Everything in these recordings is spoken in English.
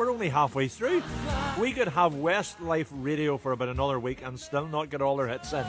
we're only halfway through. We could have Westlife radio for about another week and still not get all their hits in.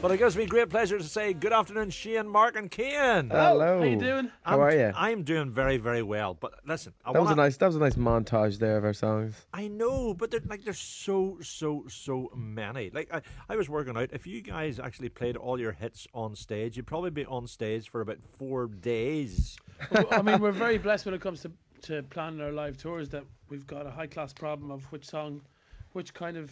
But it gives me great pleasure to say good afternoon, Shane, Mark, and Cian. Hello. How you doing? How are you? I'm doing very, very well. But listen, That was a nice montage there of our songs. I know, but there's so many. Like I was working out. If you guys actually played all your hits on stage, you'd probably be on stage for about 4 days. Well, I mean, we're very blessed when it comes to planning our live tours that we've got a high class problem of which kind of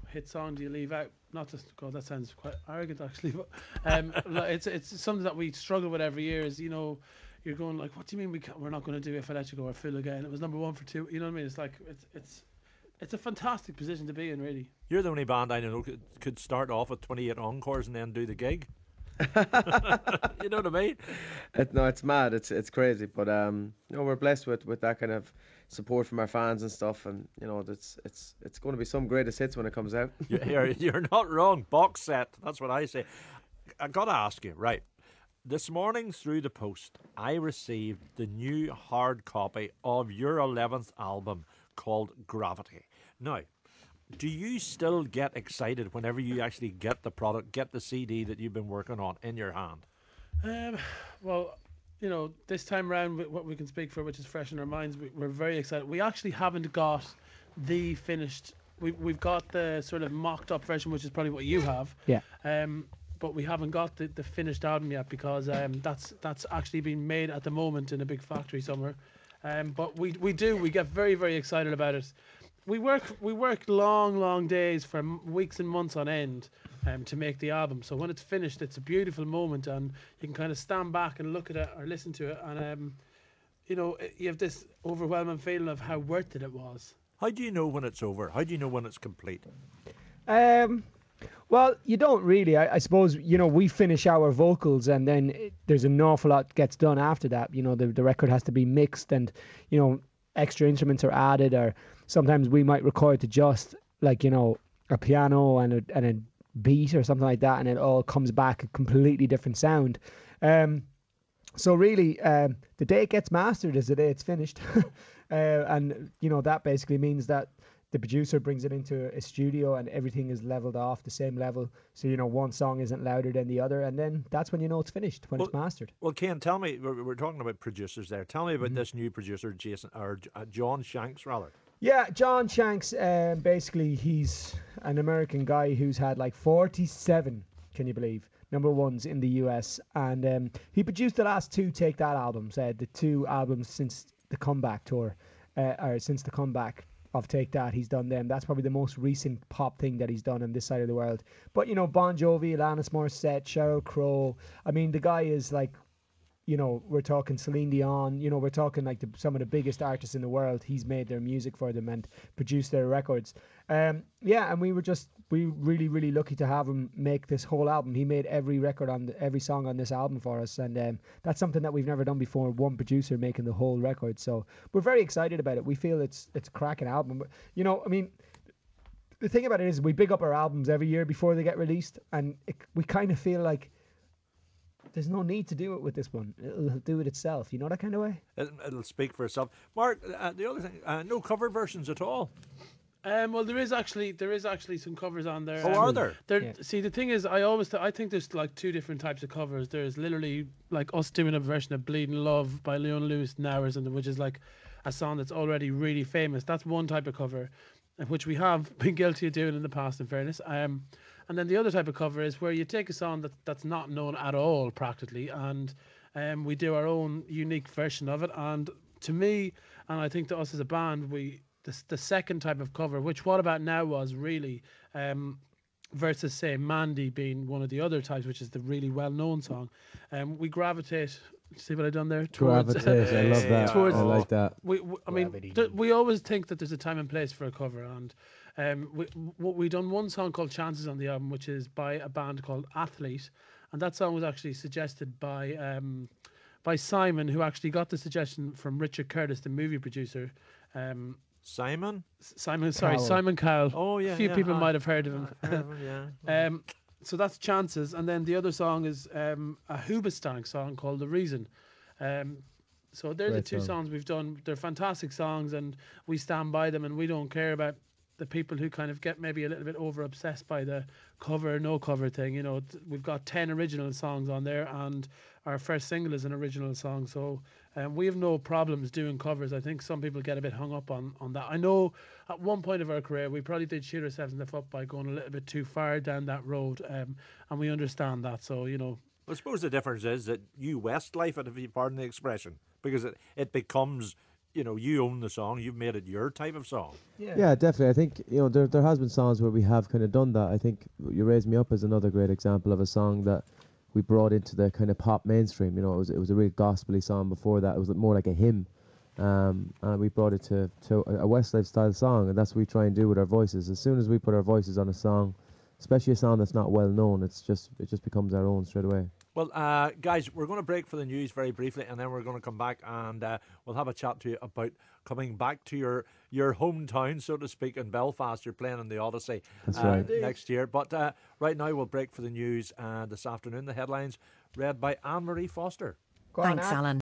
hit song do you leave out? Not to God, that sounds quite arrogant actually, but it's something that we struggle with every year. Is you're going like, what do you mean we're not going to do If I Let You Go or Fool Again? It was number 1 for 2. You know what I mean? It's like it's a fantastic position to be in, really. You're the only band I know could start off with 28 encores and then do the gig. You know what I mean? It's mad. It's crazy, but we're blessed with that kind of support from our fans and stuff, and it's going to be some greatest hits when it comes out. You're not wrong. Box set. That's what I say. I got to ask you, right? This morning through the post, I received the new hard copy of your 11th album called Gravity. Now, do you still get excited whenever you actually get the product, get the CD that you've been working on in your hand? Well, this time around, what we can speak for, which is fresh in our minds, we're very excited. We actually haven't got the finished. We've got the sort of mocked up version, which is probably what you have. Yeah. But we haven't got the finished album yet because that's actually being made at the moment in a big factory somewhere. But we get very, very excited about it. We work long days for weeks and months on end to make the album. So when it's finished, it's a beautiful moment, and you can kind of stand back and look at it or listen to it, and you have this overwhelming feeling of how worth it was. How do you know when it's over? How do you know when it's complete? Well, you don't really. I suppose, we finish our vocals and then there's an awful lot gets done after that. The record has to be mixed and, extra instruments are added, or sometimes we might record to just like, a piano and a beat or something like that, and it all comes back a completely different sound. So really, the day it gets mastered is the day it's finished. And, that basically means that the producer brings it into a studio and everything is leveled off the same level. So, one song isn't louder than the other. And then that's when it's finished, when it's mastered. Well, Ken, tell me, we're talking about producers there. Tell me about this new producer, John Shanks, rather. Yeah, John Shanks, basically he's an American guy who's had like 47, can you believe, number ones in the US. And he produced the last 2 Take That albums, the 2 albums since the comeback tour, or since the comeback of Take That, he's done them. That's probably the most recent pop thing that he's done on this side of the world. But, Bon Jovi, Alanis Morissette, Sheryl Crow. I mean, the guy is like, we're talking Celine Dion, we're talking like some of the biggest artists in the world. He's made their music for them and produced their records. And we were really, really lucky to have him make this whole album. He made every song on this album for us. And that's something that we've never done before, one producer making the whole record. So we're very excited about it. We feel it's a cracking album. But, the thing about it is we big up our albums every year before they get released. And we kind of feel like there's no need to do it with this one. It'll do it itself, that kind of way. It'll speak for itself. Mark, the other thing, no cover versions at all. Well, there is actually some covers on there. Oh, are there? Yeah. See, the thing is, I think there's like 2 different types of covers. There's literally like us doing a version of "Bleeding Love" by Leon Lewis now or something, which is like a song that's already really famous. That's one type of cover, which we have been guilty of doing in the past, in fairness. And then the other type of cover is where you take a song that's not known at all, practically, and we do our own unique version of it. And to me, and I think to us as a band, the second type of cover, which What About Now was really, versus, say, Mandy being one of the other types, which is the really well-known song, we gravitate... See what I've done there? Gravitate, I love that. I like that. We always think that there's a time and place for a cover, and we done one song called Chances on the album, which is by a band called Athlete, and that song was actually suggested by Simon, who actually got the suggestion from Richard Curtis, the movie producer. Simon Cowell. Oh yeah, a few people might have heard of him. Yeah. So that's Chances, and then the other song is a Hoobastank song called The Reason. So they're the Great two song. songs we've done. They're fantastic songs, and we stand by them, and we don't care about the people who kind of get maybe a little bit over obsessed by the cover no cover thing. You know, we've got 10 original songs on there, and our first single is an original song. So we have no problems doing covers. I think some people get a bit hung up on that. I know at one point of our career we probably did shoot ourselves in the foot by going a little bit too far down that road, and we understand that. So, you know, I suppose the difference is that you Westlife it, if you pardon the expression, because it becomes, you own the song, you've made it your type of song. Yeah, definitely. I think there has been songs where we have kind of done that. I think "You Raise Me Up" is another great example of a song that we brought into the kind of pop mainstream. It was a real gospely song before that. It was more like a hymn, and we brought it to a Westlife style song, and that's what we try and do with our voices. As soon as we put our voices on a song, especially a song that's not well known, it just becomes our own straight away. Well, guys, we're going to break for the news very briefly, and then we're going to come back and we'll have a chat to you about coming back to your hometown, so to speak, in Belfast. You're playing in the Odyssey That's right. next year. But right now, we'll break for the news this afternoon. The headlines read by Anne-Marie Foster. Go on, Thanks, Anne. Alan.